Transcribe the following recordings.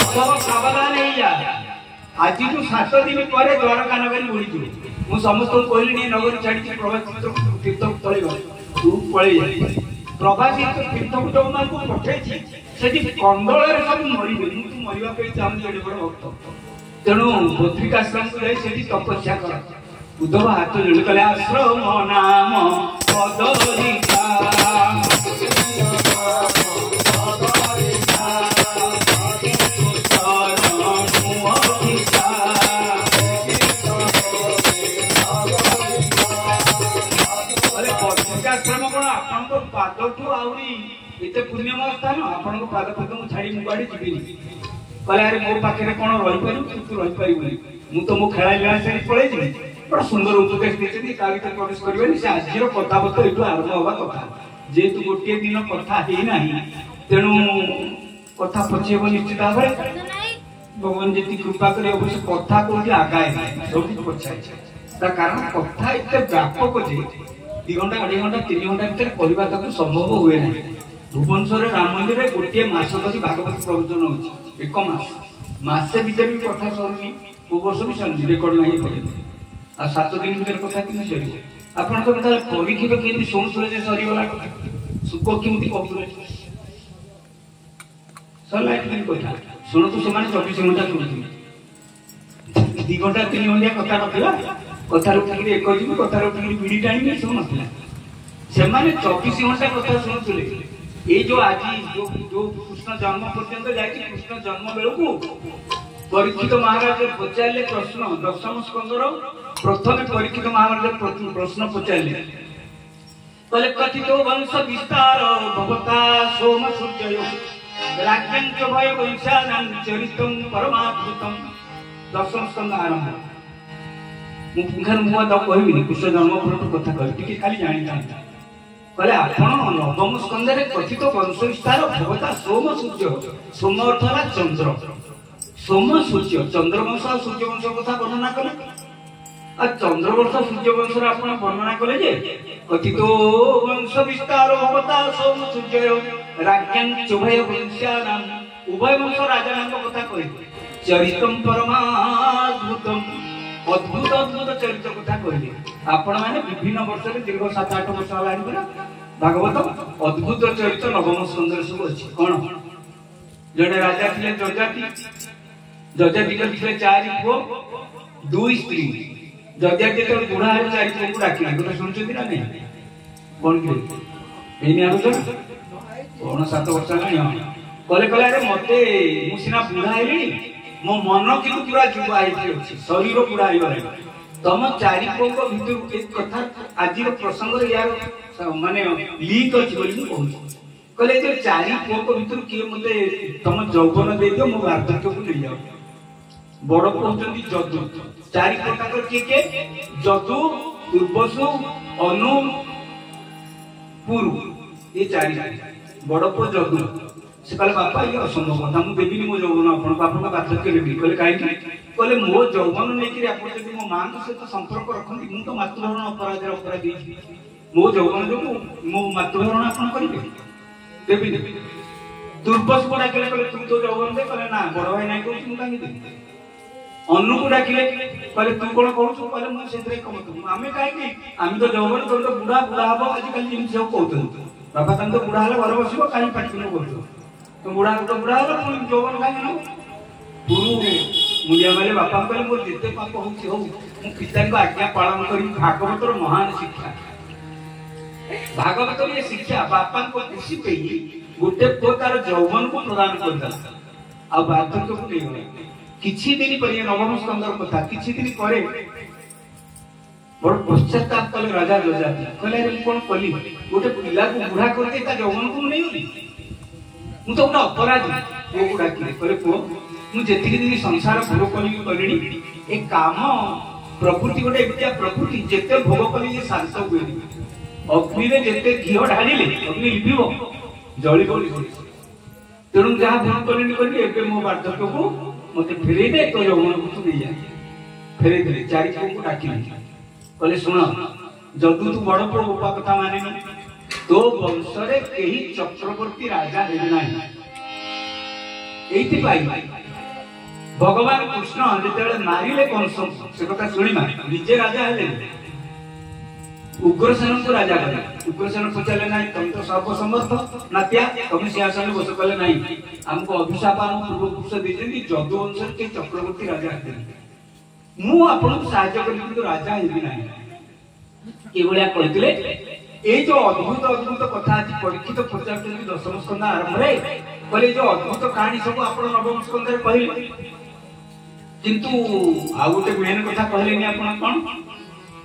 सावधान आज 7 दिन पर द्वारका नगरी बुड़ी मुझे समस्त कहली नगरी छाड़ी प्रभात तीर्थ पलैब तू पलि प्रभासी तीर्थ पठे से कंदल सब मरबे तू मरवाई चाहूँ बड़ भक्त तेणु बद्रिकाश्रम को जाए तपस्या कर उद्धव हाथ जोड़ कले आश्रम नाम पदरिका पादठू आहरी पुण्यम स्थान आपण पाद पद मुझे छाड़ी मुझे जीवी कहले अरे मो पाखे कौन रही तू रहीपर मुझे तो मो खेला लीला से पलि बड़ा सुंदर उपदेश देते क्या प्रवेश करेंगे से आज कथाबर्ता ये आरंभ हवा कथा जेहेतु गोटे दिन कथा है तेणु कथा पचेब निश्चित भाव भगवान जी कृपा कर अवश्य कथा कौन आगाए सब पचाए कारण कथा एत व्यापक जे 2 घंटा 2.5 घंटा 3 घंटा भर कहवा संभव हुए ना भुवनेश्वर राम मंदिर में गोटे मस धरी भागवत प्रवचन हो 1 मास मसे भर भी कथा सरुनी को वर्ष भी सर रेकर्ड नहीं पड़े 7 दिन भर कथा कि सर आप परीक्षा के शुणुले सरीगला सुख केमी कहते सरला कथा शुणु से 24 घंटा शुणुते 2 घंटा 3 घंटा कथा ना कथार उठिक 1 जीवी कथार उठिक बीड़ी टाणी सब ना से 24 घंटा कथा शुणुले ये जो आज जो कृष्ण जन्म पर्यंत जाए कृष्ण जन्म बेलू परीक्षित महाराज पचारे प्रश्न 10म स्कंदर प्रथम परीक्षित महाराज प्रश्न पचारे कहले कथित वंश विस्तार भवता सोम सूर्य राज्यं च भय वंशानां चरितं परमाद्भुतं 10म स्कंद आरंभ मुखार मुआ तो कहबी कृष्ण जन्म पर्यंत कथा कह खाली जानी कहले आपण 9म स्कंदे कथित वंश विस्तार भगवता सोम सूर्य सोम अर्थात चंद्र सोम सूर्य चंद्रवंश और सूर्यवंश कथा वर्णना कले चंद्रवंश सूर्यवंश आप वर्णना कले जे कथित वंश विस्तार भगवता सोम सूर्य राज्ञं चुभय वंशानां उभय वंश राजा कथा कहे चरितम परमाद्भुतम अद्भुत अद्भुत चरित्र कथा कहले आपण माने विभिन्न वर्ष में दीर्घ 7-8 वर्ष हलानी भागवत अद्भुत चरित्र 9म स्कंदर सब अछि कोन जड़े राजा थिले जजाति थे 4 पुओ 2 स्त्री जजाति तो बुढ़ा है 4 पुओ को डाकिला गोटे सुनछथि ना नहीं कोन के एनी आउछ कोन 7 वर्ष हलानी कहले कहले अरे मते मुसिना बुढ़ा हेली मो मन कि पूरा युवा है शरीर पूरा तुम 4 पुओ भर एक कथा आज प्रसंग यार माने लीक अच्छी कहूँ कहले जो 4 पुओ भर किए मत तुम यौवन दे दियो मो वार्धक्य को ले जाओ बड़ पुओ जदू 4 पुओ किए जदू पूर्वसु अनु पुरु ये 4 बड़ पुओ जदू से कहले बापा ये असंभव कथा मुझे देवी मो यौवन आप वार्धक्य लेबी कहले कहीं कहले मो यौवन नहीं आप मो माँ सहित संपर्क रखती मुझे तो मातृभरण अपराध अपराधी मो यौवन जो मो मातृभरण आप करेंगे देवी देवी दुर्बस को डाकिले कहले तू तो यौवन दे कहले ना बड़ भाई नहीं कहूँ मुझे कहीं देवी अनु को डाकिले कहले तू कौन कहूँ कहले मुझे कमत आम कहीं आम तो यौवन तो बुढ़ा बुढ़ा हम आजिकल जिन सब कहते बाबा तुम तो बुढ़ा घर बस कहीं पाटी न कर तो बुढ़ा तो बुढ़ा यौवन कहीं गुरु मुझे मारे बापा कहले मोर जिते पाप हो पिता को आज्ञा पालन करी भागवतर महान शिक्षा भागवतर ये शिक्षा बापा को खुशी पे गोटे पुओ तार यौवन को प्रदान कर आ वार्धक्य को नहीं किछि दिन पर 9म स्कंदर कथा किछि दिन पर बड़ पश्चाताप कले राजा जजाति कहले अरे कोन कली गोटे पिला को बुढ़ा करके ता यौवन को नहीं होली मु तो गोटे अपराधी पुओ को डाकिले कहले पुओ मुझे दिन संसार भोग कली ए काम प्रकृति गोटे एमितिया प्रकृति जेते भोग कली शांत हुए अग्नि में जेते घी ढालिले अग्नि लिभिब जली पड़ी तेणु जहाँ भोग कली मो वार्धक्य को मत फेरे दे तो यौवन को नहीं जाए फेरे दे 4 पुओ को डाकिले कहले सुन जदू तू बड़ पुओ बापा कथा माने तो वंशरे केही चक्रवर्ती राजा हेबे नाही एइति पाई भगवान कृष्ण जिते मारिले कंस से कथा शुणिमा निजे राजा हेले उग्रसेन को राजा कले उग्रसेन पचारे ना तुम तो सर्वसमर्थ नात्या तुम सिंहासन बस कले ना हमको अभिशाप आम पूर्वपुरुष देते जदुवंश के चक्रवर्ती राजा हेले मु आपन सहायता करी किंतु राजा हेबी नाही एभलिया कहथिले ए जो अद्भुत अद्भुत कथा आज परीक्षित पचार दशम स्कंद आरंभ रे कहले जो अद्भुत कहानी सब आपण नवम स्कंद रे कहले किंतु आ गोटे मेन कथा कहलेनी आपण कोन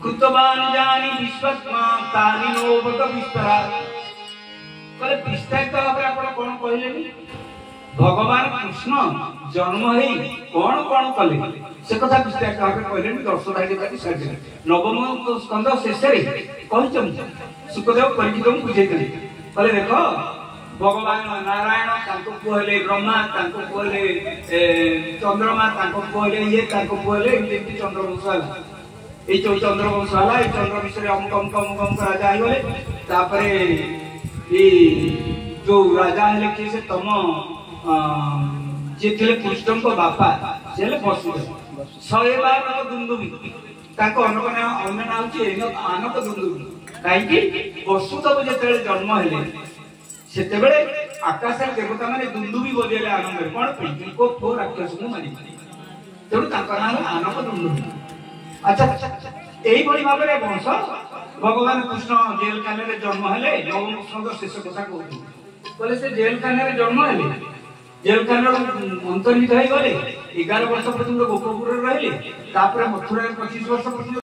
कृतवान जानी विश्वस्मा तानि नोबत विस्तरा कहले विस्तारित भाबरे आपण कोन कहलेनी भगवान कृष्ण जन्म हे कोन कोन कले से कथा विस्तारित भाबरे कहलेनी दर्शनादि साजे नवम स्कंद शेष रे कहचम सुखदेव परीक्षित बुझेइले कहले देखो भगवान नारायण तांको कहले ब्रह्मा तांको कहले चंद्रमा तांको कहले ये तांको कहले एमती चंद्रवंश ए जो चंद्रवंश वाला ए चंद्र विषय अमुक अमुक अमुक अमुक राजा आइले तापरे ए जो राजा हेले कि से तम जे थिले कृष्ण को बापा सेले वसुदेव 112 दुंदुबी ताको अनक नाम होची अनक दुंदुबी काई कि वसुदेव जेते जन्म हेले सेते बेले आकाश देवता माने दुंदुबी बजेले आनंद कोन पे को फो राक्षस को मारी तेणु ताकर नाम आनक दुंदुबी अच्छा एई बड़ी भाबरे वंश भगवान कृष्ण जेल खाने रे जन्म हेले नवम स्कंद शेष कथा कहू बोले से जेल खाने रे जन्म हेले जेल खाने अंतर्हित हो गले 11 वर्ष पर्यंत गोपपुर रे रहले तापर मथुरा 25 वर्ष पर्यंत